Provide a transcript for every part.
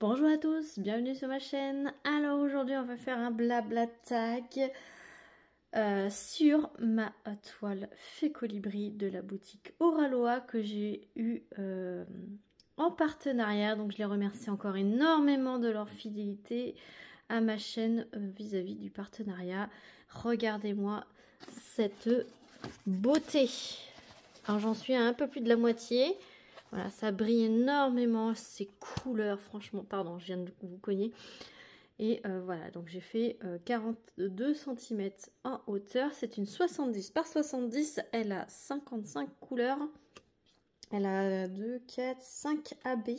Bonjour à tous, bienvenue sur ma chaîne. Alors aujourd'hui on va faire un blabla tag sur ma toile Fée Colibri de la boutique Oraloa que j'ai eu en partenariat. Donc je les remercie encore énormément de leur fidélité à ma chaîne vis-à-vis du partenariat. Regardez-moi cette beauté. Alors j'en suis à un peu plus de la moitié. Voilà, ça brille énormément, ces couleurs, franchement, pardon, je viens de vous cogner. Et voilà, donc j'ai fait 42 cm en hauteur. C'est une 70 par 70, elle a 55 couleurs. Elle a 2, 4, 5 AB.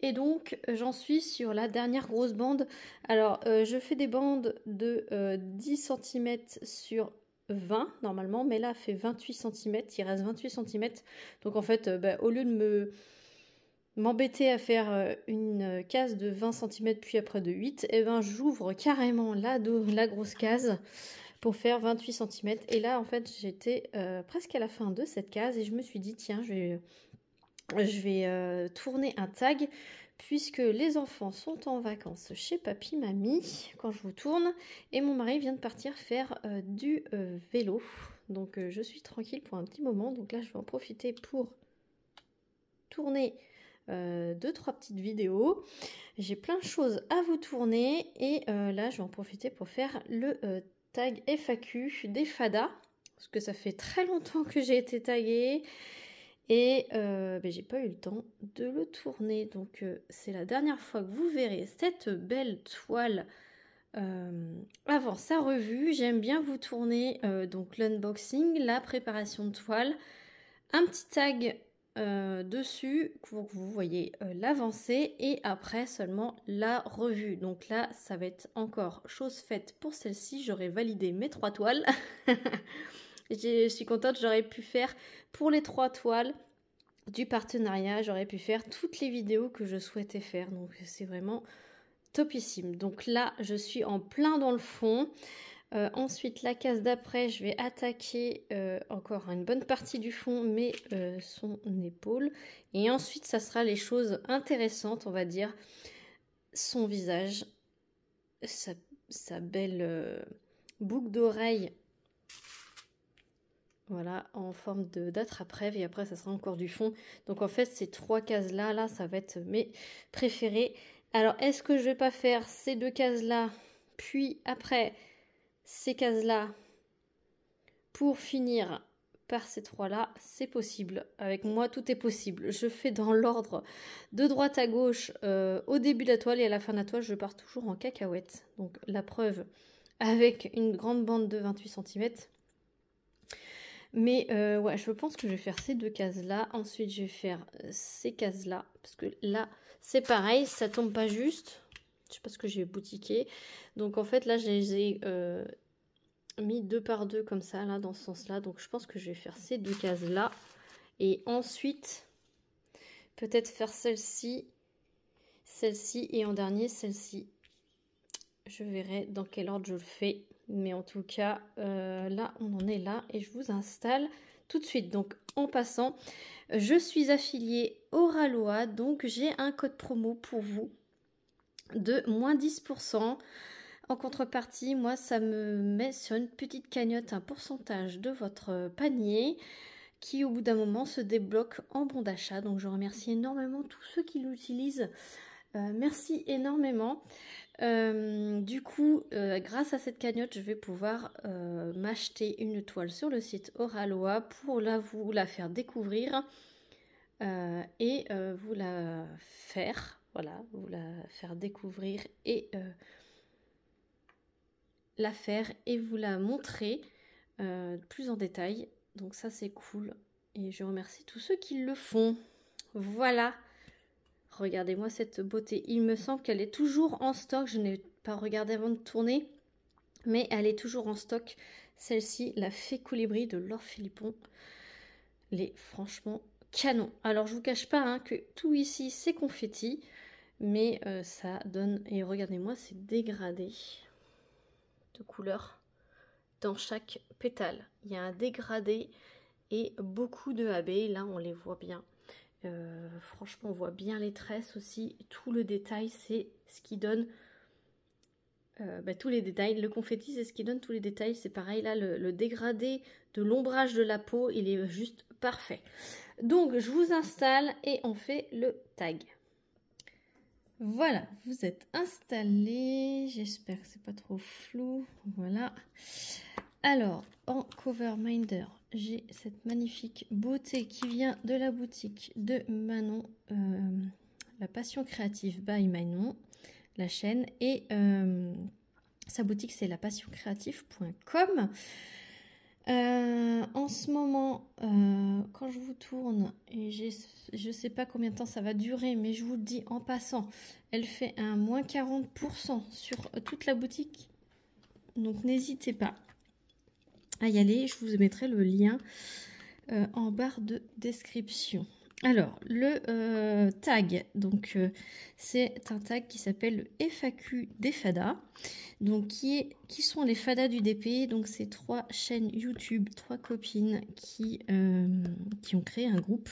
Et donc, j'en suis sur la dernière grosse bande. Alors, je fais des bandes de 10 cm sur 20 normalement, mais là elle fait 28 cm, il reste 28 cm. Donc en fait, au lieu de m'embêter à faire une case de 20 cm puis après de 8, et ben j'ouvre carrément la grosse case pour faire 28 cm. Et là en fait j'étais presque à la fin de cette case et je me suis dit tiens je vais tourner un tag puisque les enfants sont en vacances chez papy mamie quand je vous tourne et mon mari vient de partir faire du vélo, donc je suis tranquille pour un petit moment. Donc là je vais en profiter pour tourner 2-3 petites vidéos. J'ai plein de choses à vous tourner et là je vais en profiter pour faire le tag FAQ des fadas parce que ça fait très longtemps que j'ai été taguée. Et j'ai pas eu le temps de le tourner, donc c'est la dernière fois que vous verrez cette belle toile avant sa revue. J'aime bien vous tourner donc l'unboxing, la préparation de toile, un petit tag dessus pour que vous voyez l'avancée et après seulement la revue. Donc là ça va être encore chose faite pour celle-ci, j'aurai validé mes 3 toiles. Je suis contente, j'aurais pu faire pour les 3 toiles du partenariat, j'aurais pu faire toutes les vidéos que je souhaitais faire, donc c'est vraiment topissime. Donc là je suis en plein dans le fond. Ensuite la case d'après je vais attaquer encore une bonne partie du fond, mais son épaule, et ensuite ça sera les choses intéressantes, on va dire, son visage, sa belle boucle d'oreille. Voilà, en forme d'attrape-rêve, et après ça sera encore du fond. Donc en fait ces 3 cases là ça va être mes préférées. Alors est-ce que je vais pas faire ces 2 cases là puis après ces cases là pour finir par ces 3 là? C'est possible, avec moi tout est possible. Je fais dans l'ordre de droite à gauche au début de la toile, et à la fin de la toile je pars toujours en cacahuète. Donc la preuve avec une grande bande de 28 cm. Mais ouais, je pense que je vais faire ces 2 cases là. Ensuite je vais faire ces cases là, parce que là c'est pareil, ça tombe pas juste. Je sais pas ce que j'ai boutiqué. Donc en fait là je les ai mis 2 par 2 comme ça, là dans ce sens là. Donc je pense que je vais faire ces 2 cases là. Et ensuite peut-être faire celle-ci, celle-ci, et en dernier celle-ci. Je verrai dans quel ordre je le fais. Mais en tout cas, là, on en est là et je vous installe tout de suite. Donc, en passant, je suis affiliée Oraloa, donc j'ai un code promo pour vous de moins 10%. En contrepartie, moi, ça me met sur une petite cagnotte un pourcentage de votre panier qui, au bout d'un moment, se débloque en bon d'achat. Donc, je remercie énormément tous ceux qui l'utilisent. Merci énormément. Du coup, grâce à cette cagnotte, je vais pouvoir m'acheter une toile sur le site Oraloa pour vous la faire découvrir et vous la faire, voilà, vous la faire découvrir et la faire et vous la montrer plus en détail. Donc ça c'est cool et je remercie tous ceux qui le font. Voilà. Regardez-moi cette beauté. Il me semble qu'elle est toujours en stock. Je n'ai pas regardé avant de tourner, mais elle est toujours en stock. Celle-ci, la Fée Colibri de Laure Philippon. Elle est franchement canon. Alors, je vous cache pas hein, que tout ici, c'est confetti, mais ça donne... Et regardez-moi ces dégradés de couleurs dans chaque pétale. Il y a un dégradé et beaucoup de AB. Là, on les voit bien. Franchement, on voit bien les tresses aussi. Tout le détail, c'est ce qui donne tous les détails. Le confetti, c'est ce qui donne tous les détails. C'est pareil, là, le dégradé de l'ombrage de la peau, il est juste parfait. Donc, je vous installe et on fait le tag. Voilà, vous êtes installés. J'espère que c'est pas trop flou. Voilà. Alors, en cover minder, j'ai cette magnifique beauté qui vient de la boutique de Manon, La Passion Créative by Manon, la chaîne, et sa boutique c'est lapassioncreative.com. En ce moment, quand je vous tourne, et je sais pas combien de temps ça va durer, mais je vous le dis en passant, elle fait un moins 40% sur toute la boutique. Donc n'hésitez pas à y aller, je vous mettrai le lien en barre de description. Alors, le tag, donc c'est un tag qui s'appelle le FAQ des fadas. Donc, qui sont les fadas du DP? Donc, c'est 3 chaînes YouTube, 3 copines qui ont créé un groupe,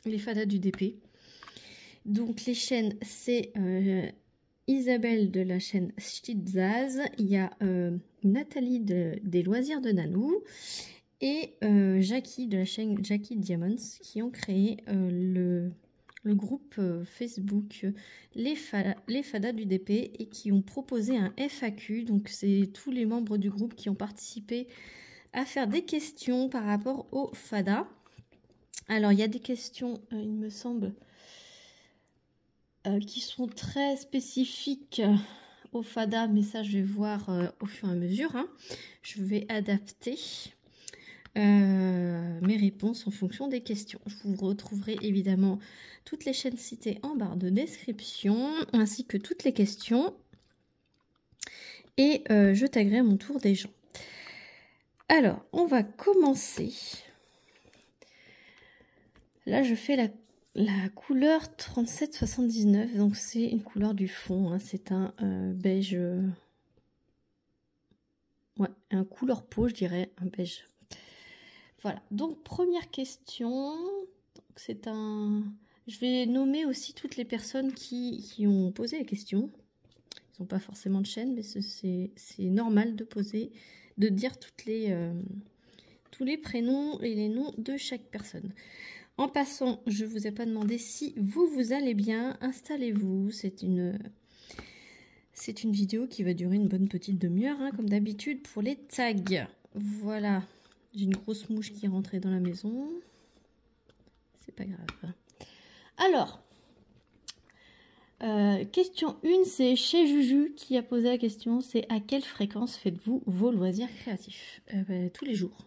les fadas du DP. Donc, les chaînes, c'est Isabelle de la chaîne Stitzaz, il y a Nathalie des loisirs de Nanou et Jackie de la chaîne Jackie Diamonds qui ont créé le groupe Facebook les fadas du DP et qui ont proposé un FAQ. Donc c'est tous les membres du groupe qui ont participé à faire des questions par rapport aux fadas. Alors il y a des questions, il me semble, qui sont très spécifiques au fada, mais ça je vais voir au fur et à mesure, hein. Je vais adapter mes réponses en fonction des questions. Je vous retrouverai évidemment toutes les chaînes citées en barre de description, ainsi que toutes les questions, et je taguerai à mon tour des gens. Alors, on va commencer. Là, je fais la couleur 3779, donc c'est une couleur du fond, hein, c'est un beige, ouais, un couleur peau, je dirais, un beige. Voilà, donc première question, c'est un... Je vais nommer aussi toutes les personnes qui ont posé la question. Ils n'ont pas forcément de chaîne, mais c'est normal de dire tous les prénoms et les noms de chaque personne. En passant, je ne vous ai pas demandé si vous allez bien, installez-vous. C'est une vidéo qui va durer une bonne petite demi-heure, hein, comme d'habitude pour les tags. Voilà, j'ai une grosse mouche qui est rentrée dans la maison. C'est pas grave. Alors, question 1, c'est chez Juju qui a posé la question, c'est à quelle fréquence faites-vous vos loisirs créatifs? Tous les jours.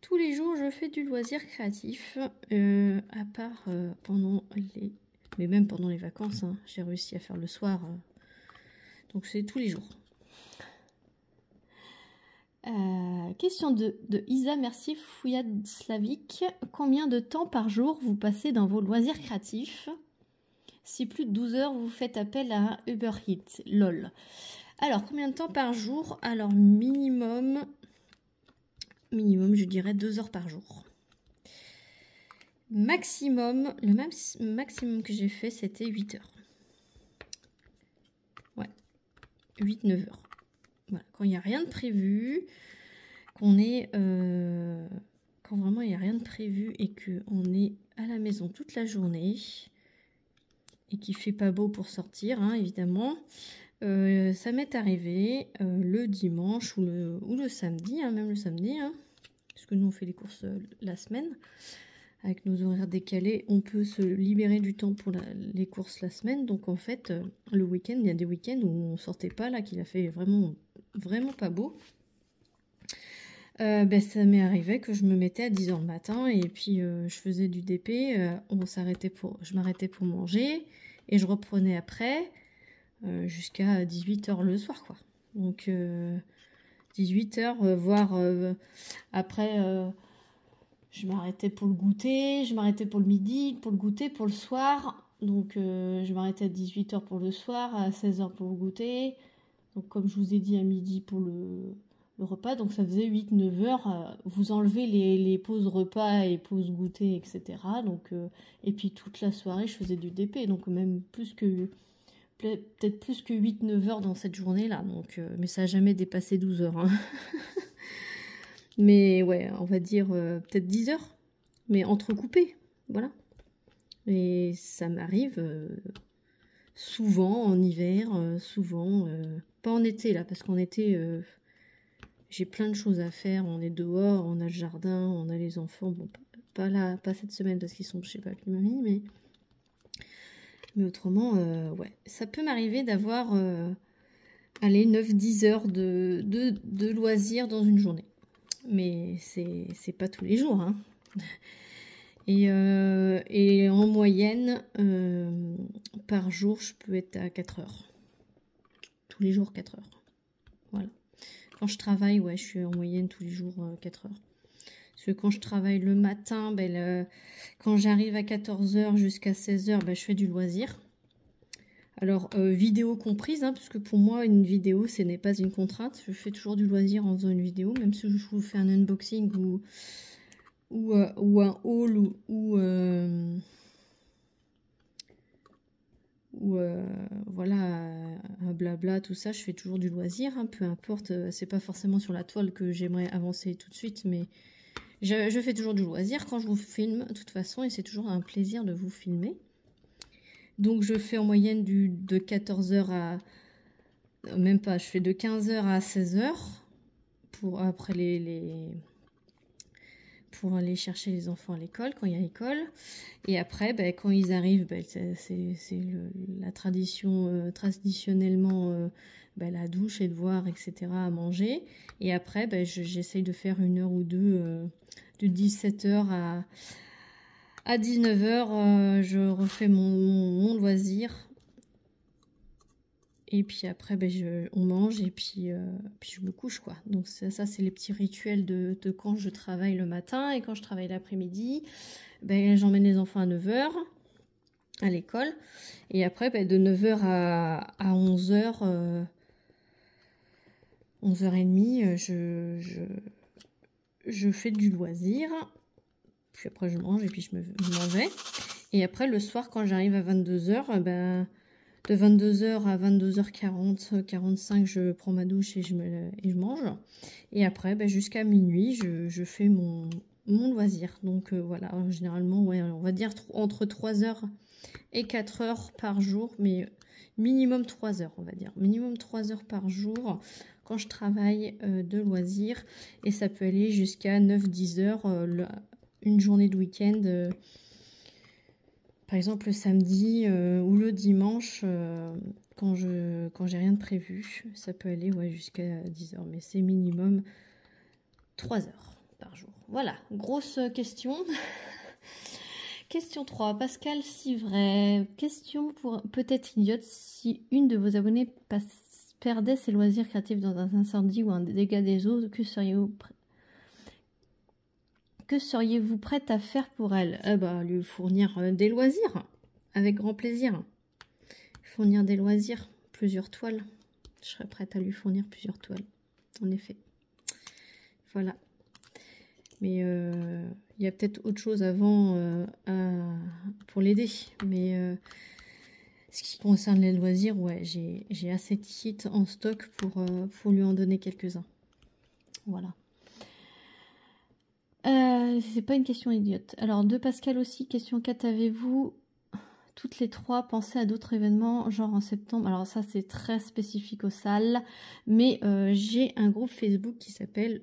Tous les jours, je fais du loisir créatif, à part pendant les... Mais même pendant les vacances, hein, j'ai réussi à faire le soir. Donc, c'est tous les jours. Question de Isa, merci Fouillade Slavique. Combien de temps par jour vous passez dans vos loisirs créatifs? Si plus de 12 heures, vous faites appel à un Uber Eats. LOL. Alors, combien de temps par jour? Alors, minimum, je dirais 2 heures par jour. Maximum, le maximum que j'ai fait, c'était 8 heures. Ouais, 8-9 heures. Voilà. Quand il n'y a rien de prévu, quand vraiment il n'y a rien de prévu et qu'on est à la maison toute la journée et qu'il ne fait pas beau pour sortir, hein, évidemment, ça m'est arrivé le dimanche ou le samedi, hein, même le samedi, hein, parce que nous on fait les courses la semaine. Avec nos horaires décalés, on peut se libérer du temps pour les courses la semaine. Donc en fait, le week-end, il y a des week-ends où on sortait pas, là, qu'il a fait vraiment, vraiment pas beau. Ça m'est arrivé que je me mettais à 10 h le matin et puis je faisais du DP. Je m'arrêtais pour manger et je reprenais après jusqu'à 18 h le soir, quoi. Donc 18 h, voire après... je m'arrêtais pour le goûter, je m'arrêtais pour le midi, pour le goûter, pour le soir. Donc, je m'arrêtais à 18 h pour le soir, à 16 h pour le goûter. Donc, comme je vous ai dit, à midi pour le le repas, donc ça faisait 8-9 heures. Vous enlevez les pauses repas et pauses goûter, etc. Donc, et puis toute la soirée, je faisais du DP, donc même peut-être plus que 8-9 heures dans cette journée-là. Donc, mais ça n'a jamais dépassé 12 heures. Hein. Mais ouais, on va dire peut-être 10 heures, mais entrecoupées, voilà. Et ça m'arrive souvent en hiver, souvent, pas en été là, parce qu'en été, j'ai plein de choses à faire. On est dehors, on a le jardin, on a les enfants. Bon, pas là, pas cette semaine parce qu'ils sont chez papy et mamie, mais autrement, ouais, ça peut m'arriver d'avoir, allez, 9-10 heures de loisirs dans une journée. Mais c'est pas tous les jours, hein. Et en moyenne, par jour, je peux être à 4 heures. Tous les jours, 4 heures. Voilà. Quand je travaille, ouais, je suis en moyenne tous les jours 4 heures. Parce que quand je travaille le matin, quand j'arrive à 14 heures jusqu'à 16 heures, je fais du loisir. Alors, vidéo comprise, hein, parce que pour moi, une vidéo, ce n'est pas une contrainte. Je fais toujours du loisir en faisant une vidéo, même si je vous fais un unboxing ou un haul voilà, un blabla, tout ça, je fais toujours du loisir, hein, peu importe, c'est pas forcément sur la toile que j'aimerais avancer tout de suite, mais je fais toujours du loisir quand je vous filme, de toute façon, et c'est toujours un plaisir de vous filmer. Donc je fais en moyenne de 14 heures à... Même pas, je fais de 15 heures à 16 heures, pour après pour aller chercher les enfants à l'école, quand il y a l'école. Et après, quand ils arrivent, c'est la tradition, traditionnellement, la douche et devoirs, etc. à manger. Et après, j'essaye de faire 1 heure ou 2, de 17 heures à 19 heures, je refais mon loisir. Et puis après, on mange et puis je me couche, quoi. Donc ça c'est les petits rituels de quand je travaille le matin et quand je travaille l'après-midi. J'emmène les enfants à 9 h à l'école. Et après, de 9 h à 11 h, 11 h 30, je fais du loisir. Puis après, je mange et puis je m'en vais. Et après, le soir, quand j'arrive à 22 h, de 22 h à 22 h 40, 45, je prends ma douche et je mange. Et après, jusqu'à minuit, je fais mon loisir. Donc voilà, généralement, ouais, on va dire entre 3 heures et 4 heures par jour, mais minimum 3 heures, on va dire. Minimum 3 heures par jour quand je travaille de loisir. Et ça peut aller jusqu'à 9-10 heures une journée de week-end. Par exemple, le samedi ou le dimanche, quand j'ai rien de prévu, ça peut aller jusqu'à 10 heures. Mais c'est minimum 3 heures par jour. Voilà, grosse question. Question 3. Pascal Sivray. Question pour peut-être idiote. Si une de vos abonnés perdait ses loisirs créatifs dans un incendie ou un dégât des eaux, que seriez-vous prête à faire pour elle? Lui fournir des loisirs, avec grand plaisir. Fournir des loisirs, plusieurs toiles. Je serais prête à lui fournir plusieurs toiles, en effet. Voilà. Mais il y a peut-être autre chose avant pour l'aider. Mais ce qui concerne les loisirs, ouais, j'ai assez de kits en stock pour lui en donner quelques-uns. Voilà. C'est pas une question idiote. Alors, de Pascal aussi, question 4, avez-vous toutes les trois pensé à d'autres événements, genre en septembre? Alors ça, c'est très spécifique aux salles, mais j'ai un groupe Facebook qui s'appelle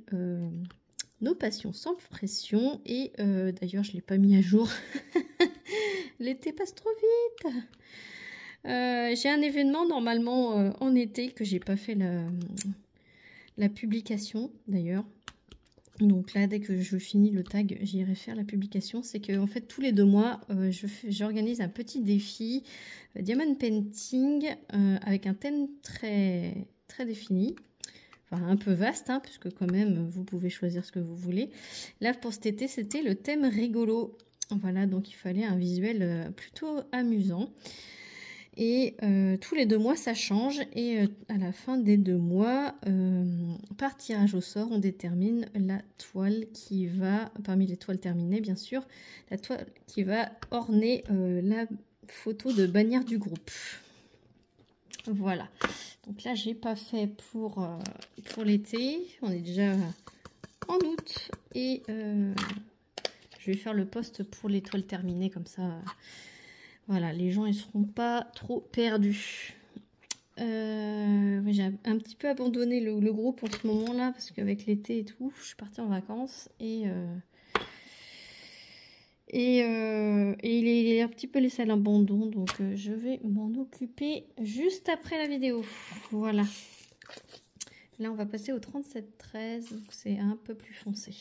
Nos Passions sans pression, et d'ailleurs, je ne l'ai pas mis à jour. L'été passe trop vite. J'ai un événement normalement en été que j'ai pas fait la publication d'ailleurs. Donc là, dès que je finis le tag, j'irai faire la publication. C'est que en fait, tous les 2 mois, j'organise un petit défi Diamond Painting avec un thème très, très défini. Enfin, un peu vaste, hein, puisque quand même, vous pouvez choisir ce que vous voulez. Là, pour cet été, c'était le thème rigolo. Voilà, donc il fallait un visuel plutôt amusant. Et tous les 2 mois, ça change. Et à la fin des 2 mois, par tirage au sort, on détermine la toile qui va, parmi les toiles terminées, bien sûr, la toile qui va orner la photo de bannière du groupe. Voilà. Donc là, j'ai pas fait pour l'été. On est déjà en août. Et je vais faire le post pour les toiles terminées, comme ça... Voilà, les gens ils seront pas trop perdus. J'ai un petit peu abandonné le groupe en ce moment-là parce qu'avec l'été et tout, je suis partie en vacances et il est un petit peu laissé à l'abandon, donc je vais m'en occuper juste après la vidéo. Voilà. Là, on va passer au 37-13, donc c'est un peu plus foncé.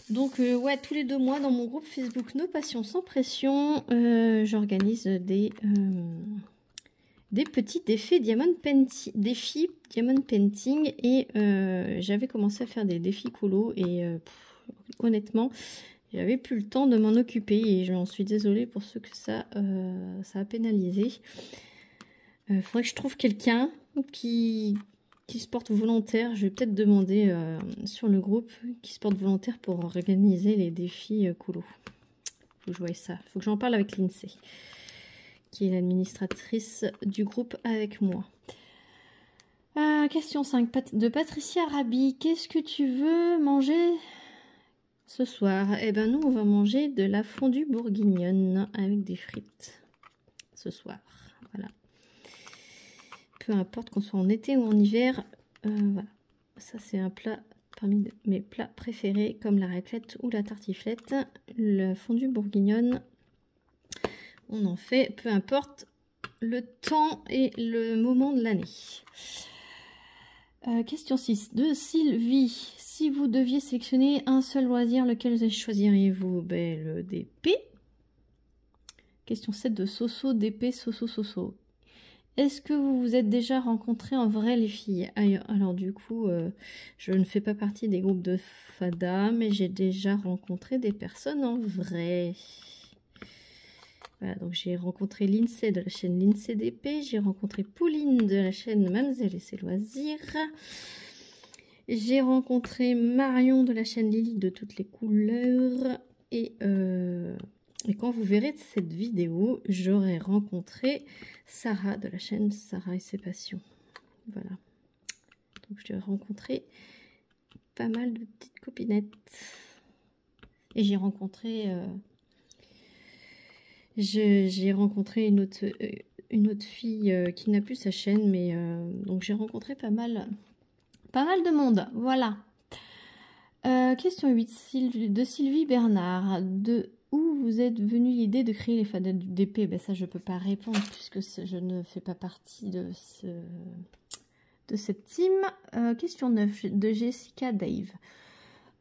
Donc, ouais, tous les 2 mois, dans mon groupe Facebook Nos Passions Sans Pression, j'organise des petits défis Diamond Painting. Et j'avais commencé à faire des défis colo. Et honnêtement, j'avais plus le temps de m'en occuper. Et je m'en suis désolée pour ceux que ça a pénalisé. Faudrait que je trouve quelqu'un qui se porte volontaire. Je vais peut-être demander sur le groupe qui se porte volontaire pour organiser les défis colo. Faut que je voie ça. Faut que j'en parle avec Lindsay, qui est l'administratrice du groupe avec moi. Question 5 de Patricia Rabi. Qu'est-ce que tu veux manger ce soir? Eh ben nous, on va manger de la fondue bourguignonne avec des frites ce soir. Voilà. Peu importe qu'on soit en été ou en hiver, voilà. Ça c'est un plat parmi mes plats préférés, comme la raclette ou la tartiflette. Le fondue bourguignonne, on en fait peu importe le temps et le moment de l'année. Question 6 de Sylvie. Si vous deviez sélectionner un seul loisir, lequel choisiriez-vous? Ben, le DP. Question 7 de Soso, DP, Soso. Est-ce que vous vous êtes déjà rencontrés en vrai, les filles? Alors du coup, je ne fais pas partie des groupes de Fada, mais j'ai déjà rencontré des personnes en vrai. Voilà, donc j'ai rencontré Lindsay de la chaîne Lindsay DP, j'ai rencontré Pauline de la chaîne Mamselle et ses loisirs. J'ai rencontré Marion de la chaîne Lily de toutes les couleurs. Et quand vous verrez cette vidéo, j'aurai rencontré Sarah de la chaîne Sarah et ses passions. Voilà. Donc j'ai rencontré pas mal de petites copinettes. Et j'ai rencontré... j'ai rencontré une autre fille qui n'a plus sa chaîne, mais donc j'ai rencontré pas mal de monde. Voilà. Question 8 de Sylvie Bernard. De où vous êtes venue l'idée de créer les fadas d'épée? Ben ça, je ne peux pas répondre puisque je ne fais pas partie de cette team. Question 9 de Jessica Dave.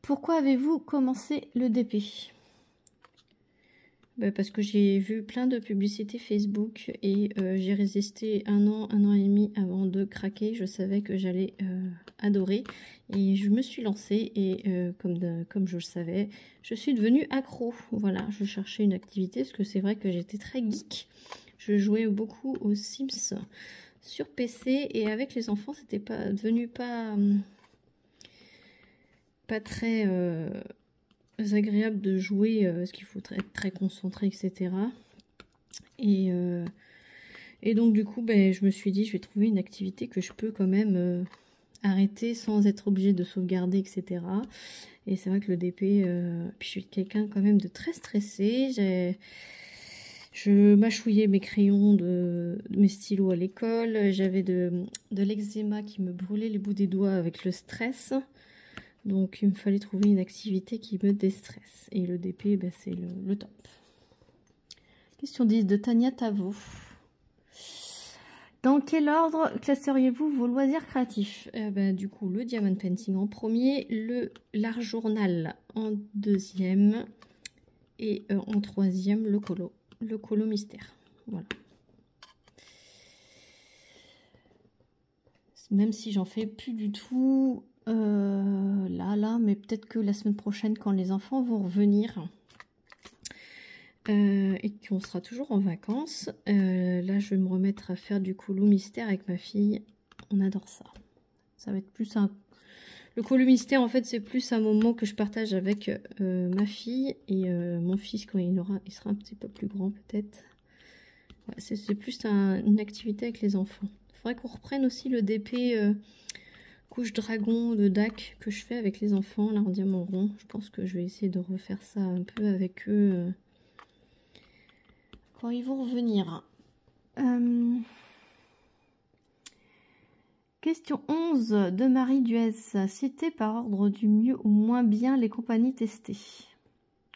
Pourquoi avez-vous commencé le DP? Ben parce que j'ai vu plein de publicités Facebook et j'ai résisté un an et demi avant de craquer. Je savais que j'allais adorer et je me suis lancée et comme je le savais, je suis devenue accro. Voilà, je cherchais une activité parce que c'est vrai que j'étais très geek. Je jouais beaucoup aux Sims sur PC et avec les enfants, c'était pas devenu pas très... agréable de jouer parce qu'il faut être très concentré, etc. Et donc du coup ben, je me suis dit je vais trouver une activité que je peux quand même arrêter sans être obligée de sauvegarder, etc. Et c'est vrai que le DP, puis je suis quelqu'un quand même de très stressé. Je mâchouillais mes crayons mes stylos à l'école, j'avais de l'eczéma qui me brûlait les bouts des doigts avec le stress. Donc, il me fallait trouver une activité qui me déstresse. Et le DP, ben, c'est le top. Question 10 de Tania Tavo. Dans quel ordre classeriez-vous vos loisirs créatifs? Du coup, le Diamond Painting en premier, l'art journal en deuxième et en troisième, le colo mystère. Voilà. Même si j'en fais plus du tout... là, mais peut-être que la semaine prochaine, quand les enfants vont revenir, et qu'on sera toujours en vacances. Là, je vais me remettre à faire du Colo Mystère avec ma fille. On adore ça. Ça va être plus un... Le Colo Mystère, en fait, c'est plus un moment que je partage avec ma fille et mon fils quand il sera un petit peu plus grand, peut-être. Ouais, c'est plus une activité avec les enfants. Il faudrait qu'on reprenne aussi le DP couche dragon de DAC que je fais avec les enfants, là, en diamant rond. Je pense que je vais essayer de refaire ça un peu avec eux quand ils vont revenir. Question 11 de Marie Duez. Citez par ordre du mieux ou moins bien les compagnies testées.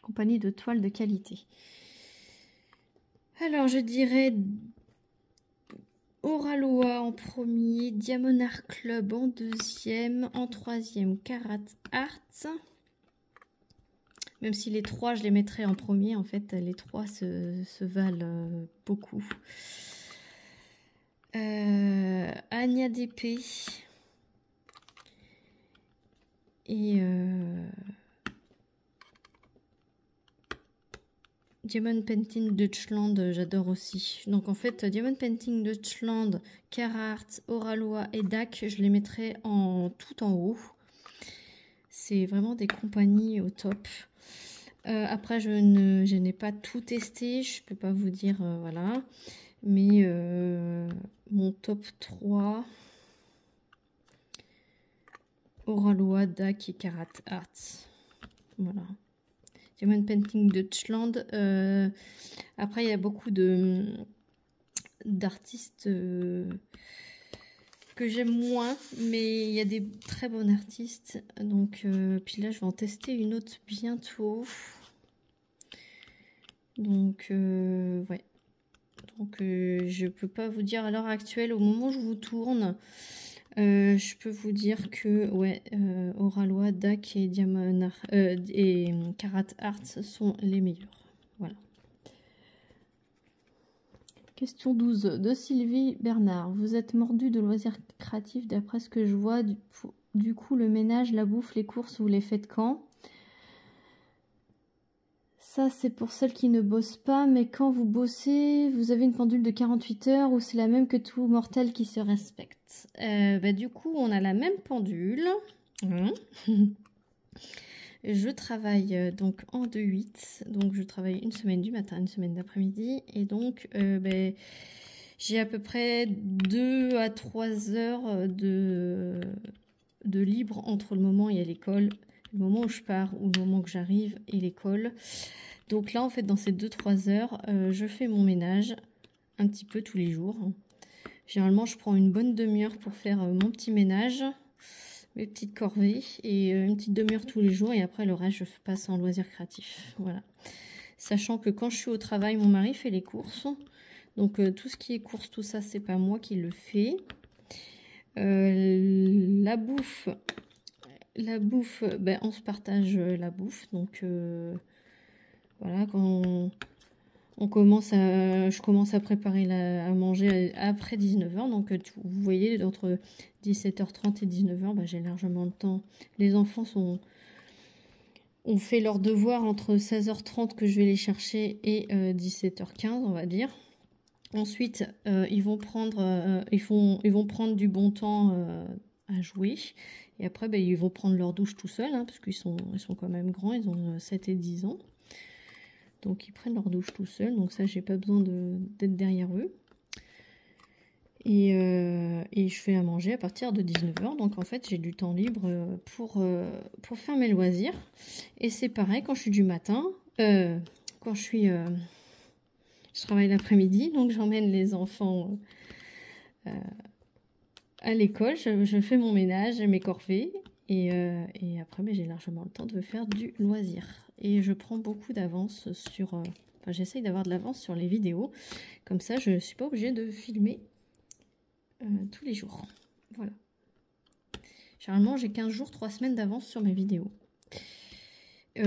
Compagnies de toile de qualité. Alors, je dirais Oraloa en premier, Diamond Art Club en deuxième, en troisième, Carat Art. Même si les trois, je les mettrais en premier, en fait, les trois se valent beaucoup. Anya DP et Diamond Painting Deutschland, j'adore aussi. Donc en fait, Diamond Painting Deutschland, Carhartt, Oraloa et DAC, je les mettrai tout en haut. C'est vraiment des compagnies au top. Après, je n'ai pas tout testé, je peux pas vous dire, voilà. Mais mon top 3, Oraloa, DAC et Carhartt Art. Voilà. Diamond Painting Deutschland. Après, il y a beaucoup d'artistes que j'aime moins, mais il y a des très bons artistes. Donc, puis là, je vais en tester une autre bientôt. Donc, ouais. Donc, je peux pas vous dire à l'heure actuelle, au moment où je vous tourne, je peux vous dire que ouais, Oraloa, DAC et Diamond et Carhartt Art sont les meilleurs. Voilà. Question 12 de Sylvie Bernard. Vous êtes mordu de loisirs créatifs d'après ce que je vois. Du coup, le ménage, la bouffe, les courses, vous les faites quand? Ça, c'est pour celles qui ne bossent pas, mais quand vous bossez, vous avez une pendule de 48 heures ou c'est la même que tout mortel qui se respecte? Du coup, on a la même pendule. Je travaille donc en 2-8, donc je travaille une semaine du matin, une semaine d'après-midi, et donc j'ai à peu près 2 à 3 heures de libre entre le moment où il y a l'école, le moment où je pars ou le moment que j'arrive et l'école. Donc là, en fait, dans ces 2-3 heures, je fais mon ménage un petit peu tous les jours. Généralement, je prends une bonne demi-heure pour faire mon petit ménage, mes petites corvées, et une petite demi-heure tous les jours. Et après, le reste, je passe en loisirs créatifs. Voilà. Sachant que quand je suis au travail, mon mari fait les courses. Donc, tout ce qui est courses, tout ça, c'est pas moi qui le fais. La bouffe, on se partage la bouffe. Donc, voilà, quand je commence à préparer à manger après 19h. Donc, vous voyez, entre 17h30 et 19h, j'ai largement le temps. Les enfants ont fait leurs devoirs entre 16h30 que je vais les chercher et 17h15, on va dire. Ensuite, ils vont prendre du bon temps à jouer. Et après, ils vont prendre leur douche tout seuls, hein, parce qu'ils sont quand même grands, ils ont 7 et 10 ans. Donc, ils prennent leur douche tout seuls. Donc, ça, j'ai pas besoin d'être derrière eux. Et je fais à manger à partir de 19h. Donc, en fait, j'ai du temps libre pour faire mes loisirs. Et c'est pareil quand je suis du matin. Quand je travaille l'après-midi. Donc, j'emmène les enfants à l'école. Je fais mon ménage, mes corvées. Et après, j'ai largement le temps de faire du loisir. Et je prends beaucoup d'avance sur... Enfin, j'essaye d'avoir de l'avance sur les vidéos. Comme ça, je ne suis pas obligée de filmer tous les jours. Voilà. Généralement, j'ai 15 jours, 3 semaines d'avance sur mes vidéos.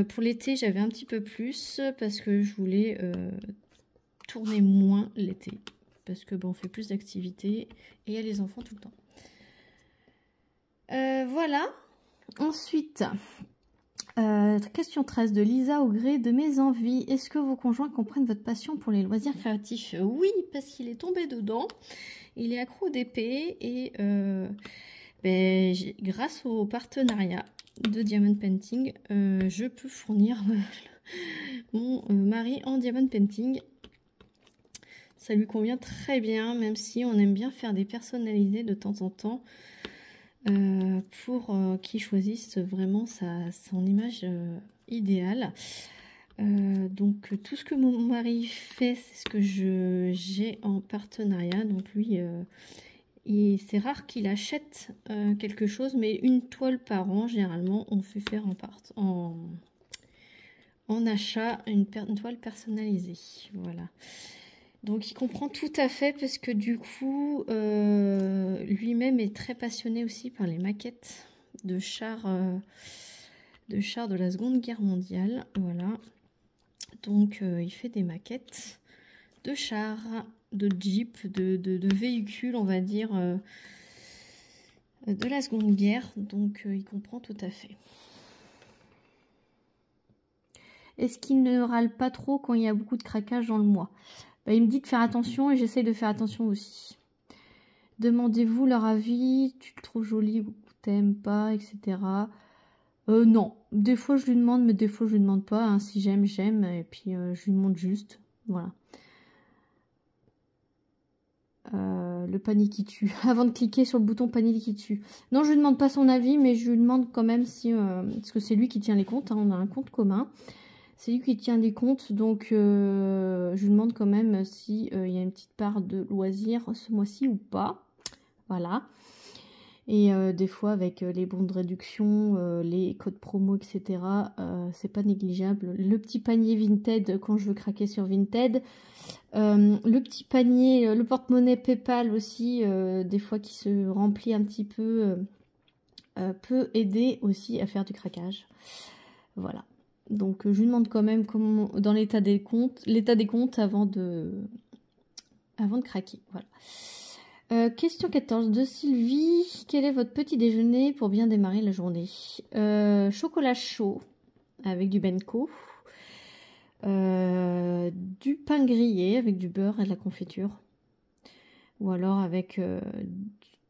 Pour l'été, j'avais un petit peu plus parce que je voulais tourner moins l'été. Parce que on fait plus d'activités et il y a les enfants tout le temps. Voilà. Ensuite... Question 13 de Lisa, au gré de mes envies. Est-ce que vos conjoints comprennent votre passion pour les loisirs créatifs? Oui, parce qu'il est tombé dedans. Il est accro d'épée et grâce au partenariat de Diamond Painting, je peux fournir mon mari en Diamond Painting. Ça lui convient très bien, même si on aime bien faire des personnalisés de temps en temps. Pour qu'ils choisissent vraiment son image idéale. Donc tout ce que mon mari fait, c'est ce que j'ai en partenariat. Donc lui, c'est rare qu'il achète quelque chose, mais une toile par an, généralement, on fait faire en achat une toile personnalisée. Voilà. Donc il comprend tout à fait parce que du coup, lui-même est très passionné aussi par les maquettes de chars de la Seconde Guerre mondiale. Voilà. Donc il fait des maquettes de chars, de jeeps, de véhicules, on va dire, de la Seconde Guerre. Donc il comprend tout à fait. Est-ce qu'il ne râle pas trop quand il y a beaucoup de craquage dans le mois? Il me dit de faire attention et j'essaye de faire attention aussi. Demandez-vous leur avis, tu le trouves joli ou t'aimes pas, etc. Non, des fois je lui demande, mais des fois je lui demande pas. Hein. Si j'aime, j'aime, et puis je lui demande juste. Voilà. Le panier qui tue. Avant de cliquer sur le bouton panier qui tue. Non, je lui demande pas son avis, mais je lui demande quand même si... parce que c'est lui qui tient les comptes, hein, on a un compte commun. C'est lui qui tient des comptes, donc je lui demande quand même si il y a une petite part de loisirs ce mois-ci ou pas. Voilà. Et des fois avec les bons de réduction, les codes promo, etc. C'est pas négligeable. Le petit panier Vinted quand je veux craquer sur Vinted. Le petit panier, le porte-monnaie PayPal aussi, des fois qui se remplit un petit peu, peut aider aussi à faire du craquage. Voilà. Donc je lui demande quand même comment, dans l'état des comptes avant de craquer. Voilà. Question 14 de Sylvie. Quel est votre petit déjeuner pour bien démarrer la journée? Chocolat chaud avec du Benko. Du pain grillé avec du beurre et de la confiture. Ou alors avec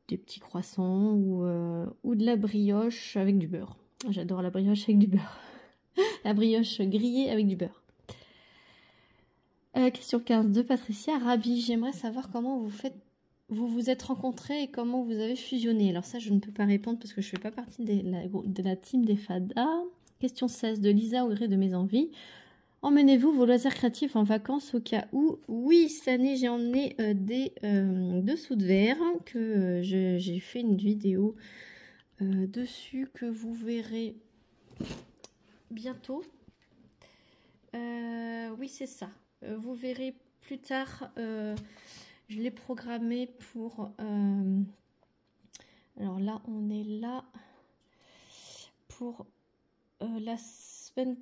des petits croissants ou de la brioche avec du beurre. J'adore la brioche avec du beurre. La brioche grillée avec du beurre. Question 15 de Patricia. Rabi, j'aimerais savoir comment vous vous êtes rencontrés et comment vous avez fusionné. Alors ça, je ne peux pas répondre parce que je ne fais pas partie de la team des fadas. Question 16 de Lisa, au gré de mes envies. Emmenez-vous vos loisirs créatifs en vacances au cas où? Oui, cette année, j'ai emmené des dessous de verre que j'ai fait une vidéo dessus que vous verrez bientôt. Oui, c'est ça. Vous verrez plus tard. Je l'ai programmé pour... alors là, on est là pour la semaine...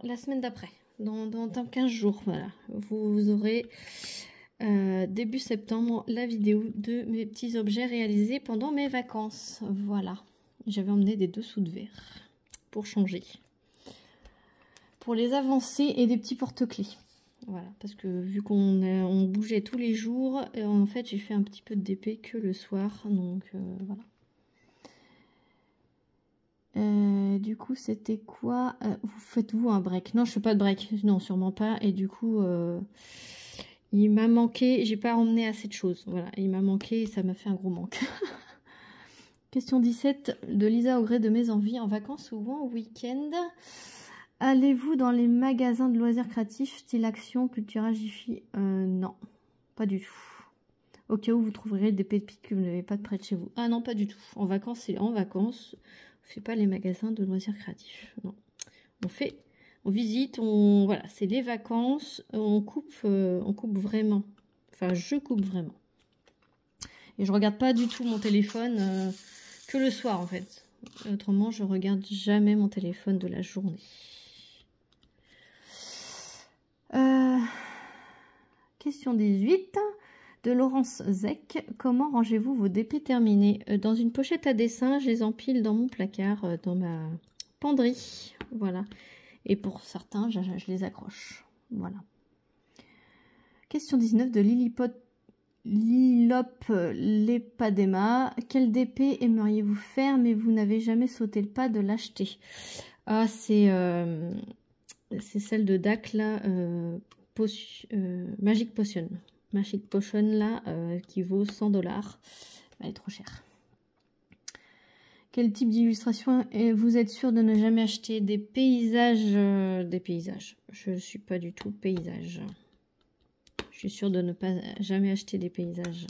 la semaine d'après. Dans 15 jours, voilà. Vous aurez début septembre la vidéo de mes petits objets réalisés pendant mes vacances. Voilà. J'avais emmené des dessous de verre pour changer. Pour les avancées et des petits porte-clés. Voilà, parce que vu qu'on bougeait tous les jours, en fait j'ai fait un petit peu de DP que le soir, donc voilà. Du coup c'était quoi? Faites-vous un break? Non, je fais pas de break, non sûrement pas, et du coup il m'a manqué, j'ai pas emmené assez de choses, voilà, il m'a manqué et ça m'a fait un gros manque. Question 17 de Lisa, au gré de mes envies, en vacances ou en week-end? Allez-vous dans les magasins de loisirs créatifs, style Action, Cultura, Jiffy? Non, pas du tout. Au cas où vous trouverez des pépites que vous n'avez pas de près de chez vous. Ah non, pas du tout. En vacances, c'est en vacances. On ne fait pas les magasins de loisirs créatifs. Non. On visite, voilà, c'est les vacances. On coupe vraiment. Enfin, je coupe vraiment. Et je regarde pas du tout mon téléphone que le soir, en fait. Autrement, je regarde jamais mon téléphone de la journée. Question 18 de Laurence Zec. Comment rangez-vous vos DP terminés? Dans une pochette à dessin, je les empile dans mon placard, dans ma penderie. Voilà. Et pour certains, je les accroche. Voilà. Question 19 de Lilop Lepadema. Quel DP aimeriez-vous faire, mais vous n'avez jamais sauté le pas de l'acheter? Ah, c'est celle de DAC, là, Magic Potion. Magic Potion, là, qui vaut 100 $. Elle est trop chère. Quel type d'illustration vous êtes sûr de ne jamais acheter? Des paysages, des paysages. Je ne suis pas du tout paysage. Je suis sûre de ne pas jamais acheter des paysages.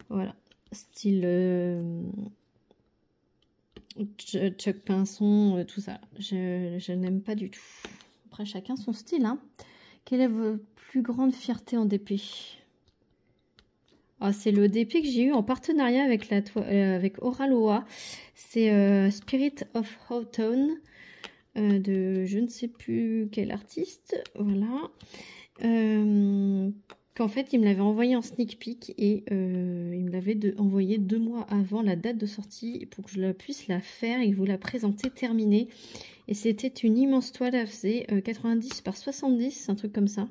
Voilà. Style Chuck Pinson, tout ça. Je n'aime pas du tout. Après, chacun son style. Hein. Quelle est votre plus grande fierté en DP? Ah, c'est le DP que j'ai eu en partenariat avec, avec Oraloa. C'est Spirit of Hawthorne de je ne sais plus quel artiste. Voilà. Qu'en fait, il me l'avait envoyé en sneak peek et il me l'avait envoyé 2 mois avant la date de sortie pour que je puisse la faire et vous la présenter terminée. Et c'était une immense toile, elle faisait 90 par 70, un truc comme ça.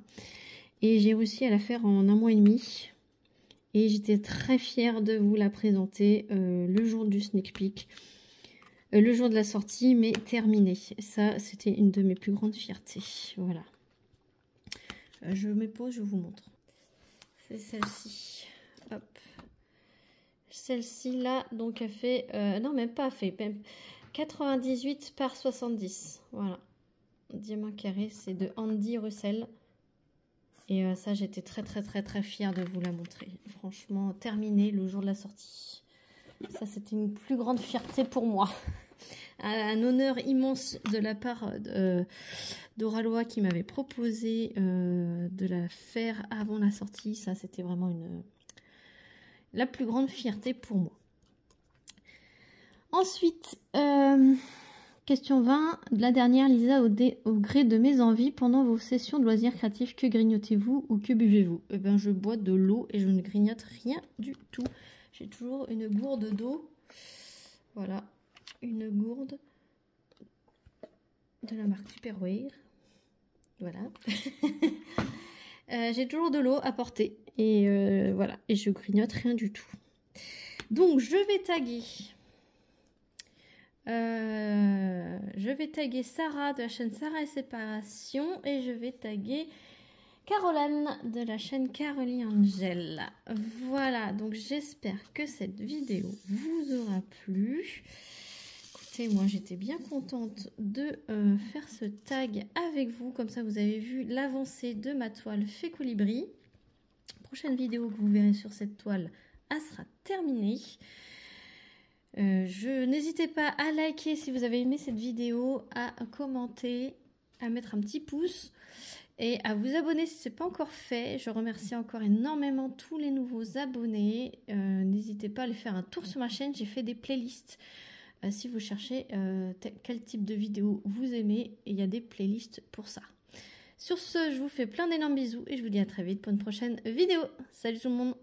Et j'ai réussi à la faire en 1 mois et demi. Et j'étais très fière de vous la présenter le jour du sneak peek, le jour de la sortie, mais terminée. Ça, c'était une de mes plus grandes fiertés. Voilà. Je me pose, je vous montre. C'est celle-ci. Hop. Celle-ci, là, donc, elle fait... non, même pas fait. Même 98 par 70. Voilà. Diamant carré, c'est de Andy Russell. Et ça, j'étais très fière de vous la montrer. Franchement, terminée le jour de la sortie. Ça, c'était une plus grande fierté pour moi. Un honneur immense de la part d'Oraloa qui m'avait proposé de la faire avant la sortie. Ça, c'était vraiment la plus grande fierté pour moi. Ensuite, question 20, la dernière, Lisa, au gré de mes envies, pendant vos sessions de loisirs créatifs, que grignotez-vous ou que buvez-vous? Eh bien, je bois de l'eau et je ne grignote rien du tout. J'ai toujours une gourde d'eau. Voilà, une gourde de la marque Tupperware. Voilà. J'ai toujours de l'eau à portée. Et voilà, et je grignote rien du tout. Donc, je vais taguer... je vais taguer Sarah de la chaîne Sarah et Séparation et je vais taguer Caroline de la chaîne Caroline Angel. Voilà, donc j'espère que cette vidéo vous aura plu. Écoutez, moi j'étais bien contente de faire ce tag avec vous, comme ça vous avez vu l'avancée de ma toile Fée Colibri. Prochaine vidéo que vous verrez sur cette toile, elle sera terminée. N'hésitez pas à liker si vous avez aimé cette vidéo, à commenter, à mettre un petit pouce et à vous abonner si ce n'est pas encore fait. Je remercie encore énormément tous les nouveaux abonnés. N'hésitez pas à aller faire un tour sur ma chaîne, j'ai fait des playlists. Si vous cherchez quel type de vidéo vous aimez, il y a des playlists pour ça. Sur ce, je vous fais plein d'énormes bisous et je vous dis à très vite pour une prochaine vidéo. Salut tout le monde!